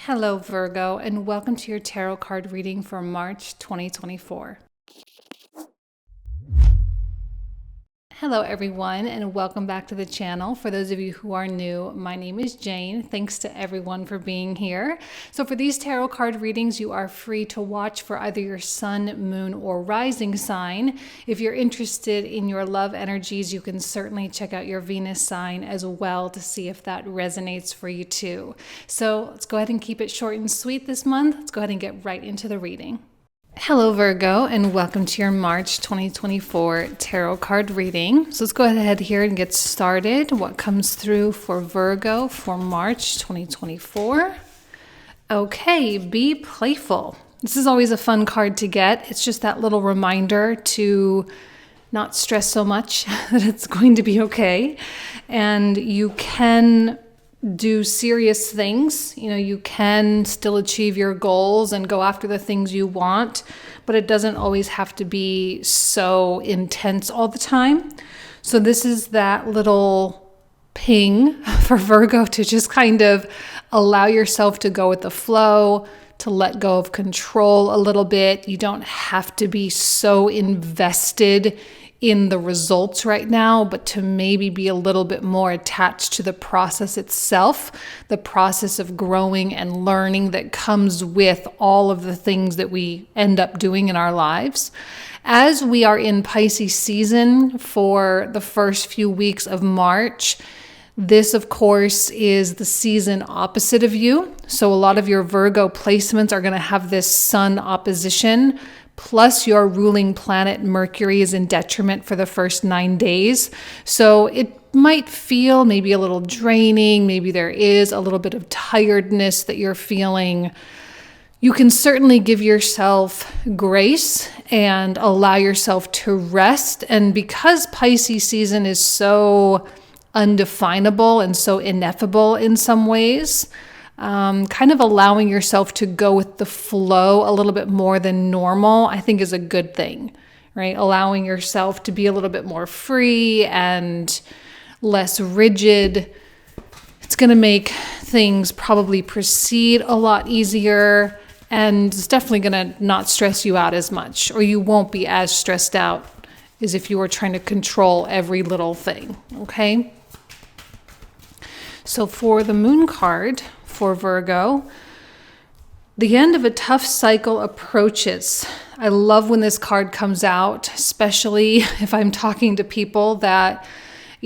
Hello, Virgo, and welcome to your tarot card reading for March 2024. Hello, everyone, and welcome back to the channel. For those of you who are new, my name is Jane. Thanks to everyone for being here. So for these tarot card readings, you are free to watch for either your sun, moon, or rising sign. If you're interested in your love energies, you can certainly check out your Venus sign as well to see if that resonates for you too. So let's go ahead and keep it short and sweet this month. Let's go ahead and get right into the reading. Hello, Virgo, and welcome to your March 2024 tarot card reading. So let's go ahead here and get started. What comes through for Virgo for March 2024? Okay, be playful. This is always a fun card to get. It's just that little reminder to not stress so much that it's going to be okay. And you can do serious things. You can still achieve your goals and go after the things you want, but it doesn't always have to be so intense all the time. So this is that little ping for Virgo to just kind of allow yourself to go with the flow, to let go of control a little bit. You don't have to be so invested in the results right now, but to maybe be a little bit more attached to the process itself, the process of growing and learning that comes with all of the things that we end up doing in our lives. As we are in Pisces season for the first few weeks of March, this, of course, is the season opposite of you. So a lot of your Virgo placements are going to have this sun opposition. Plus your ruling planet Mercury is in detriment for the first 9 days. So it might feel maybe a little draining. Maybe there is a little bit of tiredness that you're feeling. You can certainly give yourself grace and allow yourself to rest. And because Pisces season is so undefinable and so ineffable in some ways, kind of allowing yourself to go with the flow a little bit more than normal, I think is a good thing, right? Allowing yourself to be a little bit more free and less rigid. It's going to make things probably proceed a lot easier, and it's definitely going to not stress you out as much, or you won't be as stressed out as if you were trying to control every little thing, okay? So for the moon card, for Virgo, the end of a tough cycle approaches. I love when this card comes out, especially if I'm talking to people that,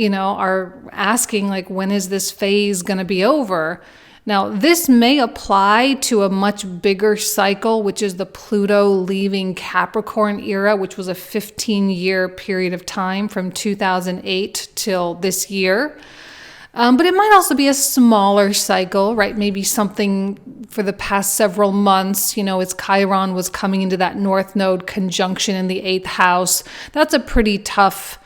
are asking like, when is this phase going to be over? Now, this may apply to a much bigger cycle, which is the Pluto leaving Capricorn era, which was a 15-year period of time from 2008 till this year. But it might also be a smaller cycle, right? Maybe something for the past several months, as Chiron was coming into that North Node conjunction in the 8th house. That's a pretty tough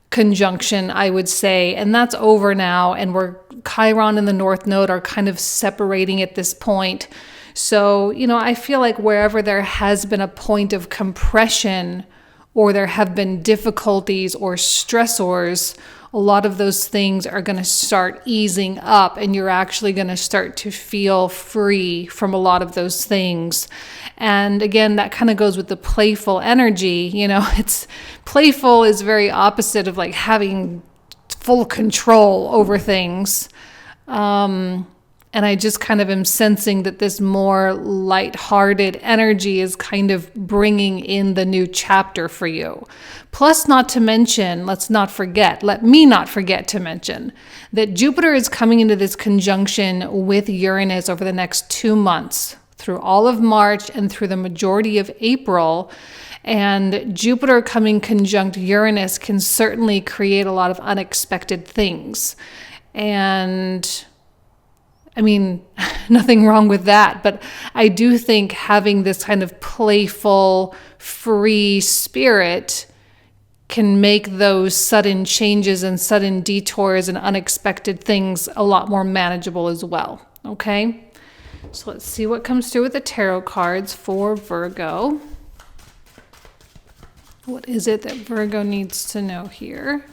conjunction, I would say. And that's over now. And Chiron and the North Node are kind of separating at this point. So, I feel like wherever there has been a point of compression or there have been difficulties or stressors, a lot of those things are going to start easing up, and you're actually going to start to feel free from a lot of those things. And again, that kind of goes with the playful energy. It's playful is very opposite of like having full control over things. And I just kind of am sensing that this more lighthearted energy is kind of bringing in the new chapter for you. Plus, not to mention, let me not forget to mention that Jupiter is coming into this conjunction with Uranus over the next 2 months, through all of March and through the majority of April. And Jupiter coming conjunct Uranus can certainly create a lot of unexpected things. And nothing wrong with that, but I do think having this kind of playful, free spirit can make those sudden changes and sudden detours and unexpected things a lot more manageable as well, okay? So let's see what comes through with the tarot cards for Virgo. What is it that Virgo needs to know here?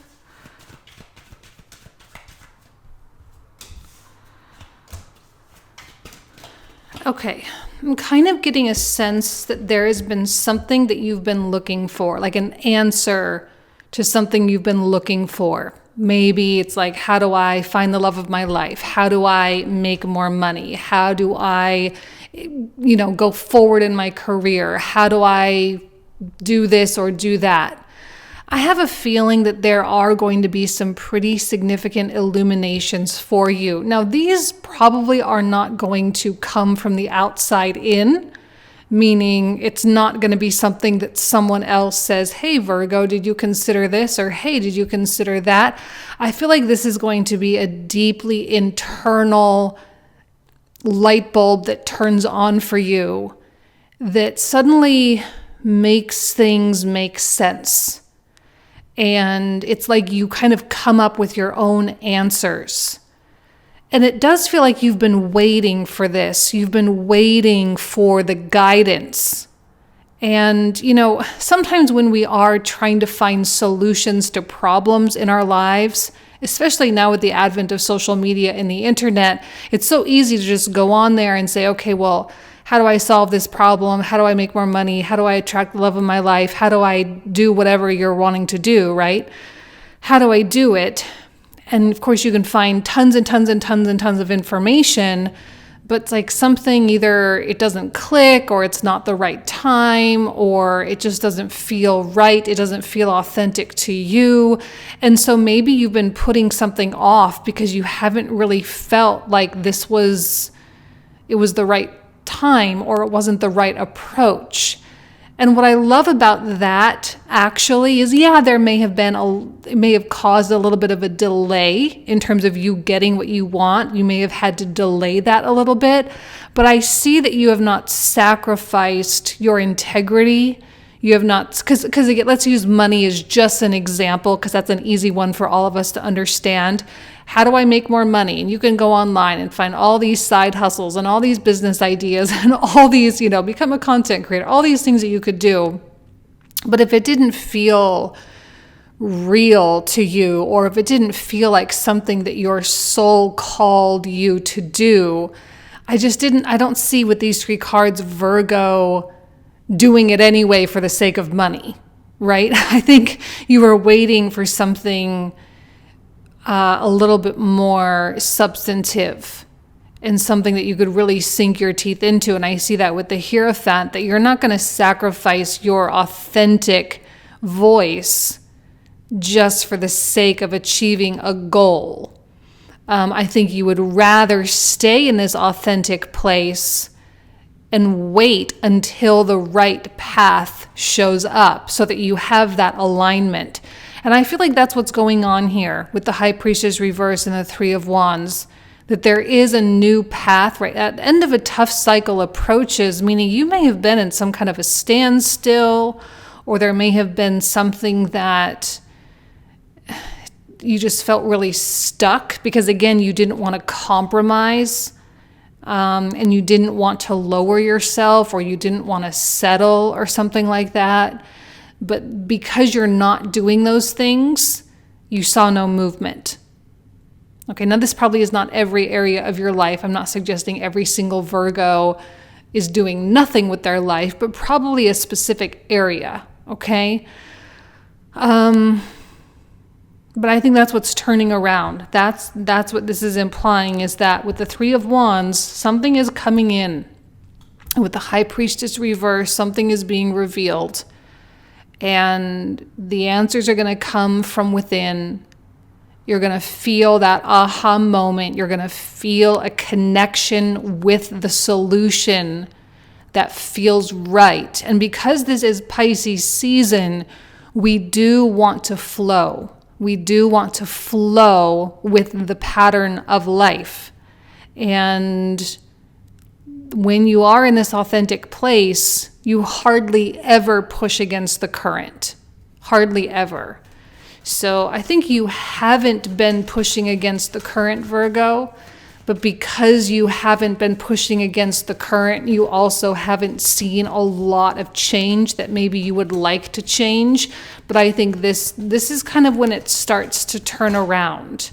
Okay, I'm kind of getting a sense that there has been something that you've been looking for, like an answer to something you've been looking for. Maybe it's like, how do I find the love of my life? How do I make more money? How do I, go forward in my career? How do I do this or do that? I have a feeling that there are going to be some pretty significant illuminations for you. Now, these probably are not going to come from the outside in, meaning it's not going to be something that someone else says, hey, Virgo, did you consider this? Or hey, did you consider that? I feel like this is going to be a deeply internal light bulb that turns on for you that suddenly makes things make sense. And it's like you kind of come up with your own answers. And it does feel like you've been waiting for this. You've been waiting for the guidance. And, sometimes when we are trying to find solutions to problems in our lives, especially now with the advent of social media and the internet, it's so easy to just go on there and say, okay, well, how do I solve this problem? How do I make more money? How do I attract the love of my life? How do I do whatever you're wanting to do, right? How do I do it? And of course, you can find tons and tons and tons and tons of information, but it's like something either it doesn't click or it's not the right time or it just doesn't feel right. It doesn't feel authentic to you. And so maybe you've been putting something off because you haven't really felt like it was the right time or it wasn't the right approach. And what I love about that actually is, there it may have caused a little bit of a delay in terms of you getting what you want. You may have had to delay that a little bit, but I see that you have not sacrificed your integrity. You have not, because again, let's use money as just an example, because that's an easy one for all of us to understand. How do I make more money? And you can go online and find all these side hustles and all these business ideas and all these, become a content creator, all these things that you could do. But if it didn't feel real to you, or if it didn't feel like something that your soul called you to do, I don't see with these three cards, Virgo, doing it anyway for the sake of money, right? I think you were waiting for something a little bit more substantive and something that you could really sink your teeth into. And I see that with the Hierophant, that you're not going to sacrifice your authentic voice just for the sake of achieving a goal. I think you would rather stay in this authentic place and wait until the right path shows up so that you have that alignment. And I feel like that's what's going on here with the High Priestess reverse and the Three of Wands, that there is a new path, right? At the end of a tough cycle approaches, meaning you may have been in some kind of a standstill, or there may have been something that you just felt really stuck because, again, you didn't want to compromise. And you didn't want to lower yourself, or you didn't want to settle or something like that. But because you're not doing those things, you saw no movement. Okay, now this probably is not every area of your life. I'm not suggesting every single Virgo is doing nothing with their life, but probably a specific area, okay? But I think that's what's turning around. That's what this is implying, is that with the Three of Wands, something is coming in. With the High Priestess reverse, something is being revealed. And the answers are going to come from within. You're going to feel that aha moment. You're going to feel a connection with the solution that feels right. And because this is Pisces season, we do want to flow. We do want to flow with the pattern of life. And when you are in this authentic place, you hardly ever push against the current. Hardly ever. So I think you haven't been pushing against the current, Virgo, but because you haven't been pushing against the current, you also haven't seen a lot of change that maybe you would like to change. But I think this is kind of when it starts to turn around,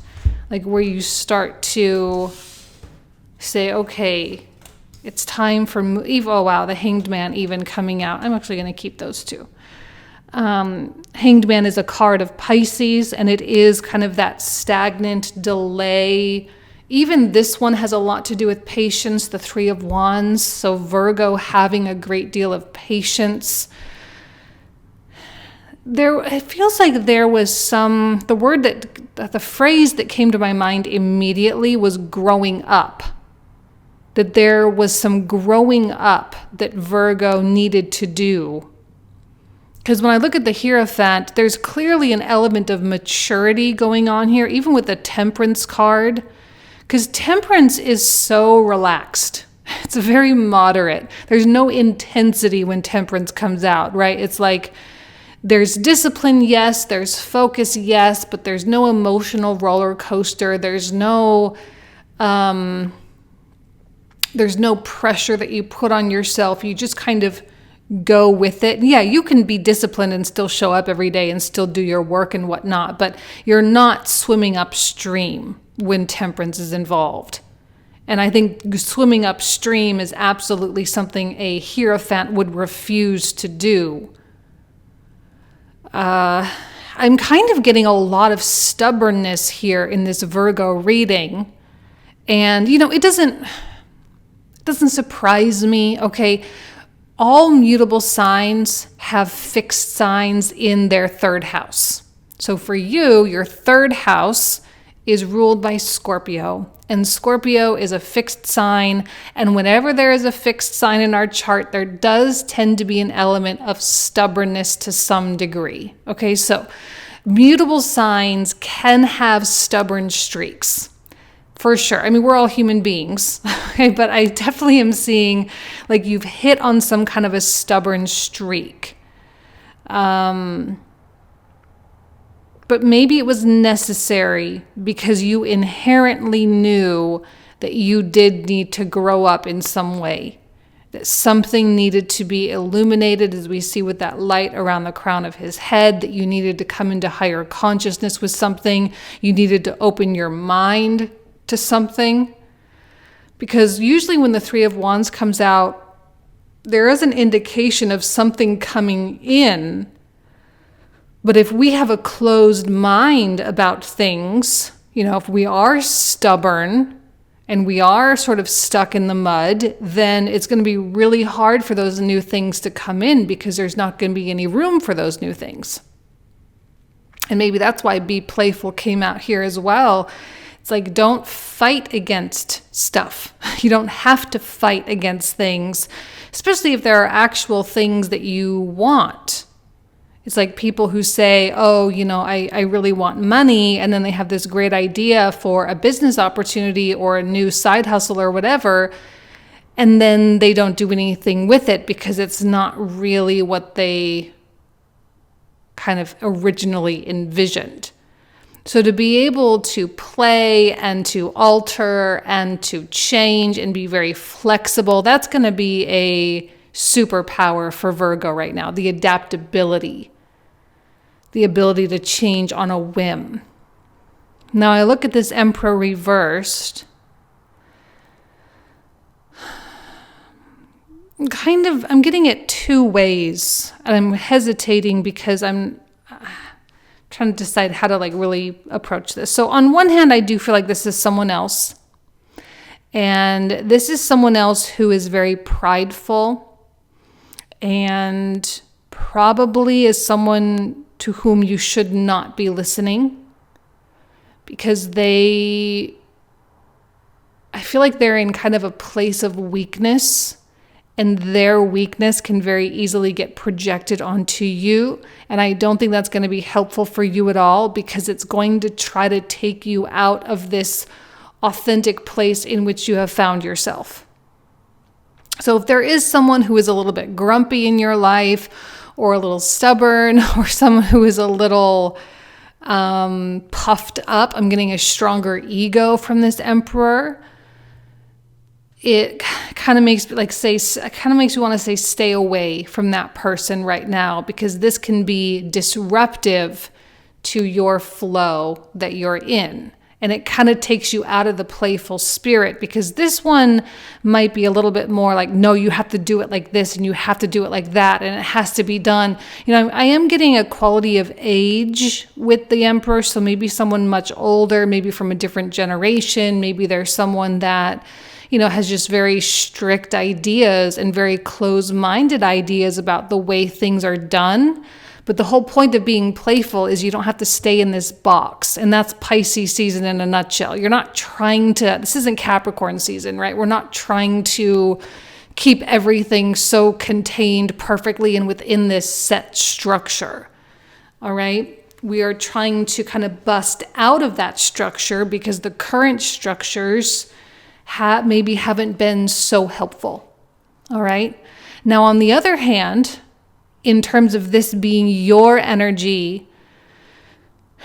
like where you start to say, okay, It's time for, oh wow, the Hanged Man even coming out. I'm actually going to keep those two. Hanged Man is a card of Pisces, and it is kind of that stagnant delay. Even this one has a lot to do with patience, the Three of Wands. So Virgo having a great deal of patience. It feels like there was the phrase that came to my mind immediately was growing up. That there was some growing up that Virgo needed to do. Because when I look at the Hierophant, there's clearly an element of maturity going on here, even with the Temperance card. Because Temperance is so relaxed. It's very moderate. There's no intensity when Temperance comes out, right? It's like there's discipline, yes. There's focus, yes. But there's no emotional roller coaster. There's no pressure that you put on yourself. You just kind of go with it. Yeah, you can be disciplined and still show up every day and still do your work and whatnot, but you're not swimming upstream when Temperance is involved. And I think swimming upstream is absolutely something a Hierophant would refuse to do. I'm kind of getting a lot of stubbornness here in this Virgo reading. And, it doesn't surprise me, okay? All mutable signs have fixed signs in their third house. So for you, your third house is ruled by Scorpio, and Scorpio is a fixed sign. And whenever there is a fixed sign in our chart, there does tend to be an element of stubbornness to some degree. Okay, so mutable signs can have stubborn streaks. For sure. I mean, we're all human beings, okay? But I definitely am seeing like you've hit on some kind of a stubborn streak. But maybe it was necessary because you inherently knew that you did need to grow up in some way, that something needed to be illuminated, as we see with that light around the crown of his head, that you needed to come into higher consciousness with something. You needed to open your mind to something, because usually when the Three of Wands comes out, there is an indication of something coming in. But if we have a closed mind about things, if we are stubborn and we are sort of stuck in the mud, then it's going to be really hard for those new things to come in, because there's not going to be any room for those new things. And maybe that's why Be Playful came out here as well. It's like, don't fight against stuff. You don't have to fight against things, especially if there are actual things that you want. It's like people who say, oh, I really want money. And then they have this great idea for a business opportunity or a new side hustle or whatever. And then they don't do anything with it because it's not really what they kind of originally envisioned. So to be able to play and to alter and to change and be very flexible, that's going to be a superpower for Virgo right now, the adaptability, the ability to change on a whim. Now I look at this Emperor reversed. I'm getting it two ways, and I'm hesitating because I'm trying to decide how to really approach this. So on one hand, I do feel like this is someone else. And this is someone else who is very prideful and probably is someone to whom you should not be listening, because I feel like they're in kind of a place of weakness, and their weakness can very easily get projected onto you. And I don't think that's going to be helpful for you at all, because it's going to try to take you out of this authentic place in which you have found yourself. So if there is someone who is a little bit grumpy in your life, or a little stubborn, or someone who is a little puffed up, I'm getting a stronger ego from this Emperor. It kind of makes me want to say stay away from that person right now, because this can be disruptive to your flow that you're in. And it kind of takes you out of the playful spirit, because this one might be a little bit more like, no, you have to do it like this and you have to do it like that, and it has to be done. I am getting a quality of age with the Emperor. So maybe someone much older, maybe from a different generation. Maybe there's someone that, has just very strict ideas and very closed-minded ideas about the way things are done. But the whole point of being playful is you don't have to stay in this box. And that's Pisces season in a nutshell. You're not trying to, this isn't Capricorn season, right? We're not trying to keep everything so contained perfectly and within this set structure. All right? We are trying to kind of bust out of that structure because the current structures maybe haven't been so helpful. All right? Now, on the other hand, in terms of this being your energy,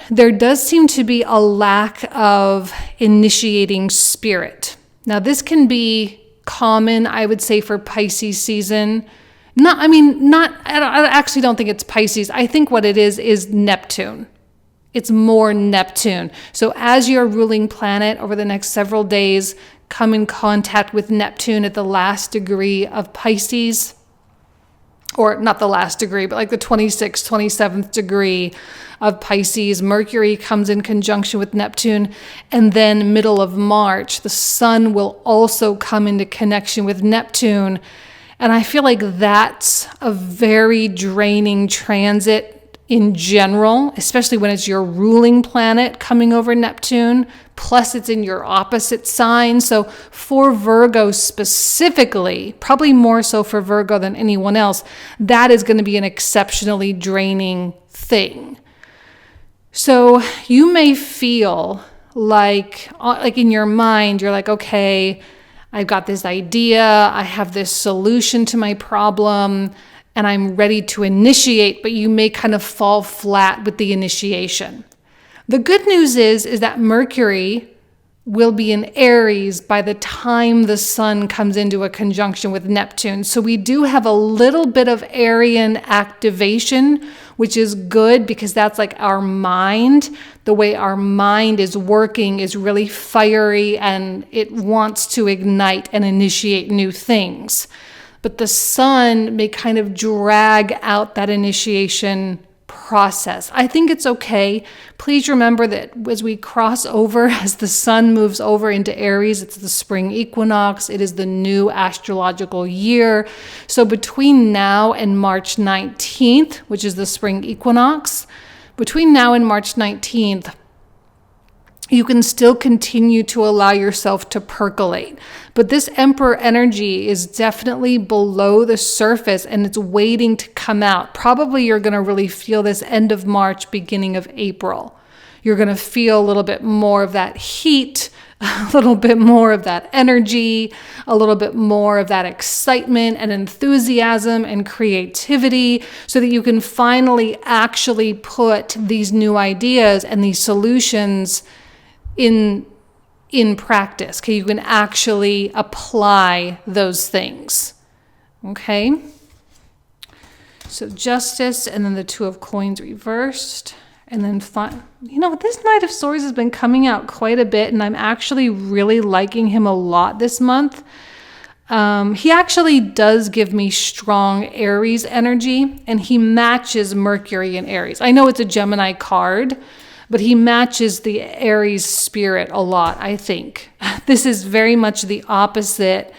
there does seem to be a lack of initiating spirit. Now, this can be common, I would say, for Pisces season. I actually don't think it's Pisces. I think what it is Neptune. It's more Neptune. So as your ruling planet over the next several days come in contact with Neptune at the last degree of Pisces, or not the last degree, but like the 26th, 27th degree of Pisces, Mercury comes in conjunction with Neptune. And then middle of March, the sun will also come into connection with Neptune. And I feel like that's a very draining transit in general, especially when it's your ruling planet coming over Neptune, plus it's in your opposite sign. So for Virgo specifically, probably more so for Virgo than anyone else, that is going to be an exceptionally draining thing. So you may feel like in your mind, you're like, okay, I've got this idea, I have this solution to my problem, and I'm ready to initiate, but you may kind of fall flat with the initiation. The good news is that Mercury will be in Aries by the time the sun comes into a conjunction with Neptune. So we do have a little bit of Arian activation, which is good because that's like our mind. The way our mind is working is really fiery and it wants to ignite and initiate new things. But the sun may kind of drag out that initiation process. I think it's okay. Please remember that as we cross over, as the sun moves over into Aries, it's the spring equinox. It is the new astrological year. So between now and March 19th, which is the spring equinox, between now and March 19th, you can still continue to allow yourself to percolate. But this Emperor energy is definitely below the surface and it's waiting to come out. Probably you're going to really feel this end of March, beginning of April. You're going to feel a little bit more of that heat, a little bit more of that energy, a little bit more of that excitement and enthusiasm and creativity, so that you can finally actually put these new ideas and these solutions in practice. Okay, you can actually apply those things. Okay, so Justice, and then the Two of Coins reversed, and then this Knight of Swords has been coming out quite a bit, and I'm actually really liking him a lot this month. He actually does give me strong Aries energy, and he matches Mercury in Aries. I know it's a Gemini card, but he matches the Aries spirit a lot, I think. This is very much the opposite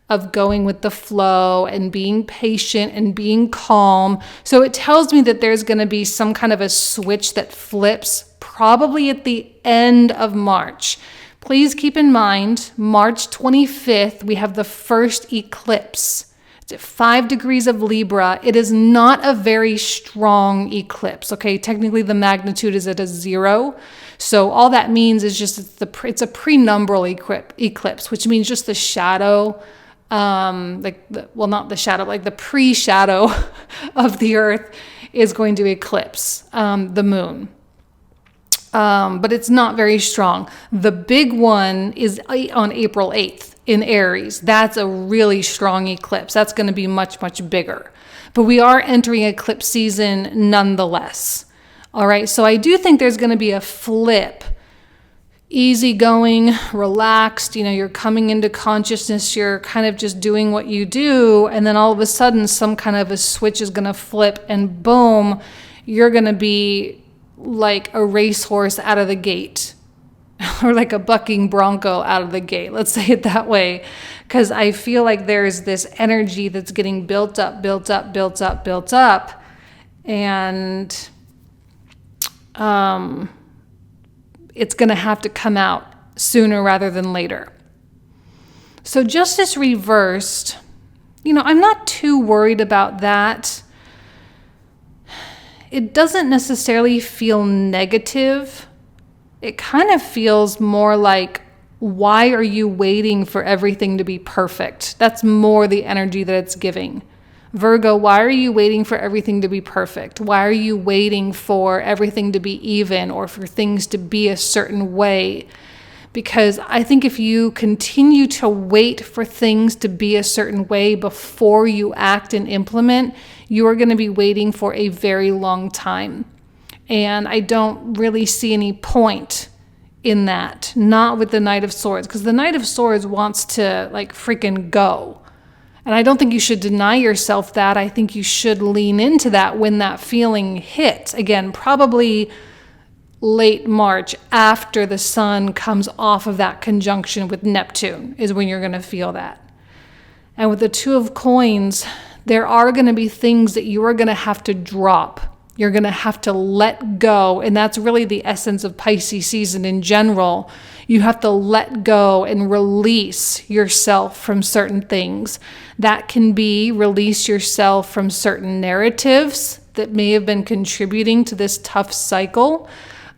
of going with the flow and being patient and being calm. So it tells me that there's going to be some kind of a switch that flips probably at the end of March. Please keep in mind, March 25th, we have the first eclipse. It's at 5 degrees of Libra. It is not a very strong eclipse, okay? Technically, the magnitude is at a 0. So all that means is just it's a prenumbral eclipse, which means just the shadow, not the shadow, like the pre-shadow of the Earth is going to eclipse the moon. But it's not very strong. The big one is on April 8th in Aries. That's a really strong eclipse. That's going to be much, much bigger. But we are entering eclipse season nonetheless. All right, so I do think there's going to be a flip easygoing, relaxed, you're coming into consciousness, you're kind of just doing what you do, and then all of a sudden some kind of a switch is going to flip and boom, you're going to be like a racehorse out of the gate or like a bucking bronco out of the gate. Let's say it that way, because I feel like there's this energy that's getting built up, and it's going to have to come out sooner rather than later. So justice reversed, I'm not too worried about that. It doesn't necessarily feel negative. It kind of feels more like, why are you waiting for everything to be perfect? That's more the energy that it's giving. Virgo, why are you waiting for everything to be perfect? Why are you waiting for everything to be even or for things to be a certain way? Because I think if you continue to wait for things to be a certain way before you act and implement, you are going to be waiting for a very long time. And I don't really see any point in that, not with the Knight of Swords, because the Knight of Swords wants to like freaking go. And I don't think you should deny yourself that. I think you should lean into that when that feeling hits. Again, probably late March, after the sun comes off of that conjunction with Neptune, is when you're going to feel that. And with the Two of Coins, there are going to be things that you are going to have to drop. You're going to have to let go. And that's really the essence of Pisces season in general. You have to let go and release yourself from certain things. That can be release yourself from certain narratives that may have been contributing to this tough cycle.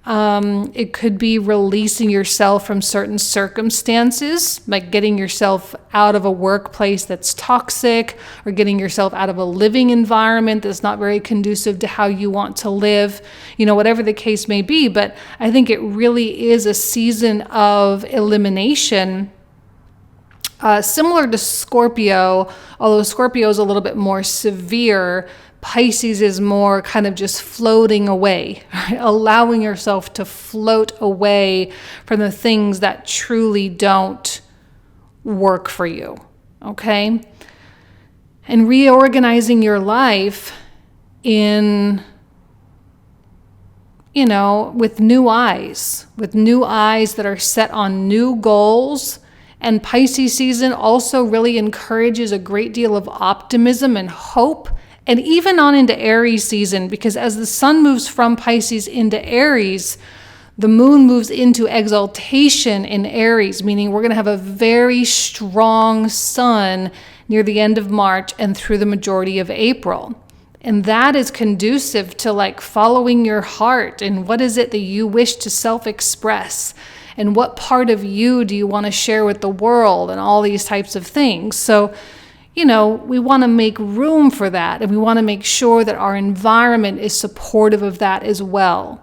It could be releasing yourself from certain circumstances, like getting yourself out of a workplace that's toxic, or getting yourself out of a living environment that's not very conducive to how you want to live, whatever the case may be. But I think it really is a season of elimination, similar to Scorpio, although Scorpio is a little bit more severe. Pisces is more kind of just floating away, right? Allowing yourself to float away from the things that truly don't work for you, okay? And reorganizing your life with new eyes that are set on new goals. And Pisces season also really encourages a great deal of optimism and hope. And even on into Aries season, because as the sun moves from Pisces into Aries, the moon moves into exaltation in Aries, meaning we're going to have a very strong sun near the end of March and through the majority of April. And that is conducive to like following your heart and what is it that you wish to self-express and what part of you do you want to share with the world and all these types of things. So we want to make room for that, and we want to make sure that our environment is supportive of that as well.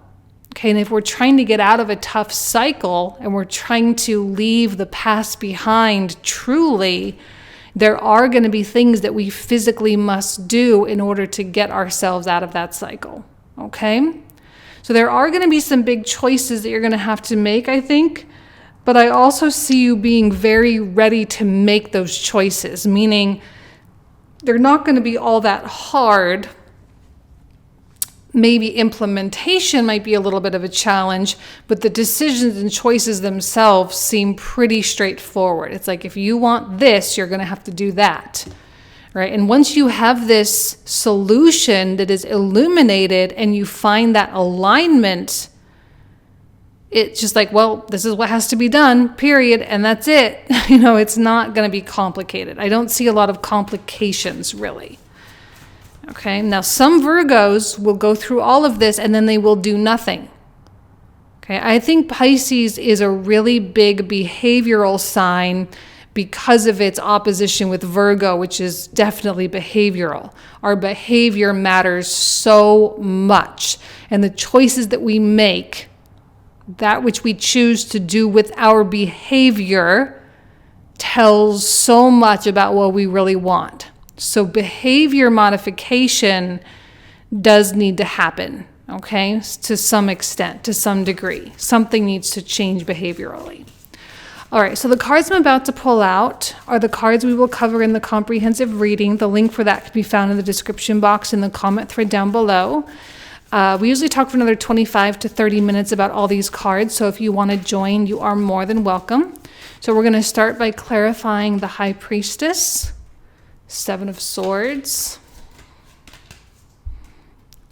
Okay, and if we're trying to get out of a tough cycle and we're trying to leave the past behind truly, there are going to be things that we physically must do in order to get ourselves out of that cycle. Okay? So there are going to be some big choices that you're going to have to make, I think. But I also see you being very ready to make those choices, meaning they're not going to be all that hard. Maybe implementation might be a little bit of a challenge, but the decisions and choices themselves seem pretty straightforward. It's like, if you want this, you're going to have to do that, right? And once you have this solution that is illuminated and you find that alignment, it's just like, well, this is what has to be done, period, and that's it. It's not going to be complicated. I don't see a lot of complications, really. Okay, now some Virgos will go through all of this and then they will do nothing. Okay, I think Pisces is a really big behavioral sign because of its opposition with Virgo, which is definitely behavioral. Our behavior matters so much, and the choices that we make, that which we choose to do with our behavior, tells so much about what we really want. So behavior modification does need to happen, okay? To some extent, to some degree. Something needs to change behaviorally. All right, so the cards I'm about to pull out are the cards we will cover in the comprehensive reading. The link for that can be found in the description box in the comment thread down below. We usually talk for another 25 to 30 minutes about all these cards, so if you want to join, you are more than welcome. So we're going to start by clarifying the High Priestess, Seven of Swords,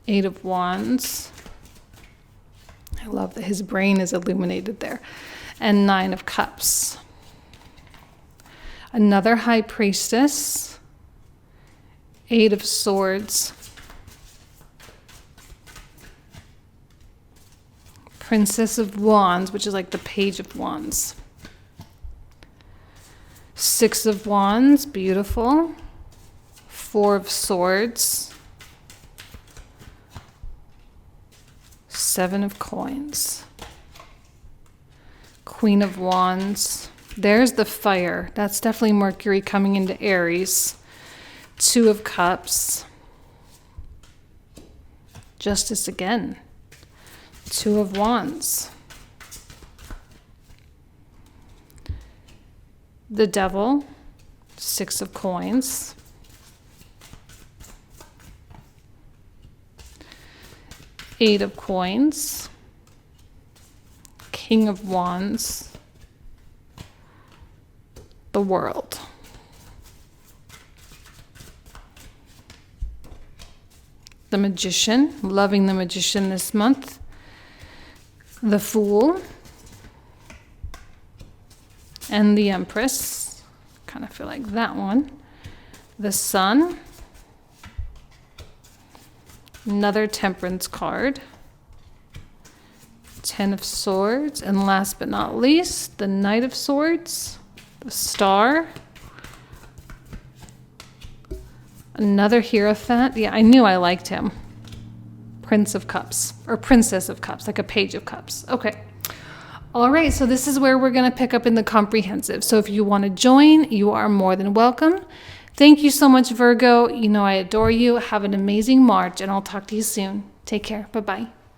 Eight of Wands. I love that his brain is illuminated there. And Nine of Cups. Another High Priestess, Eight of Swords, Princess of Wands, which is like the Page of Wands. Six of Wands, beautiful. Four of Swords. Seven of Coins. Queen of Wands. There's the fire. That's definitely Mercury coming into Aries. Two of Cups. Justice again. Two of Wands. The Devil. Six of Coins. Eight of Coins. King of Wands, the World. The Magician, loving the Magician this month. The Fool. And the Empress, kind of feel like that one. The Sun. Another Temperance card. Ten of Swords, and last but not least, the Knight of Swords, the Star, another Hierophant. Yeah, I knew I liked him. Prince of Cups, or Princess of Cups, like a Page of Cups. Okay. All right, so this is where we're going to pick up in the comprehensive. So if you want to join, you are more than welcome. Thank you so much, Virgo. You know I adore you. Have an amazing March, and I'll talk to you soon. Take care. Bye-bye.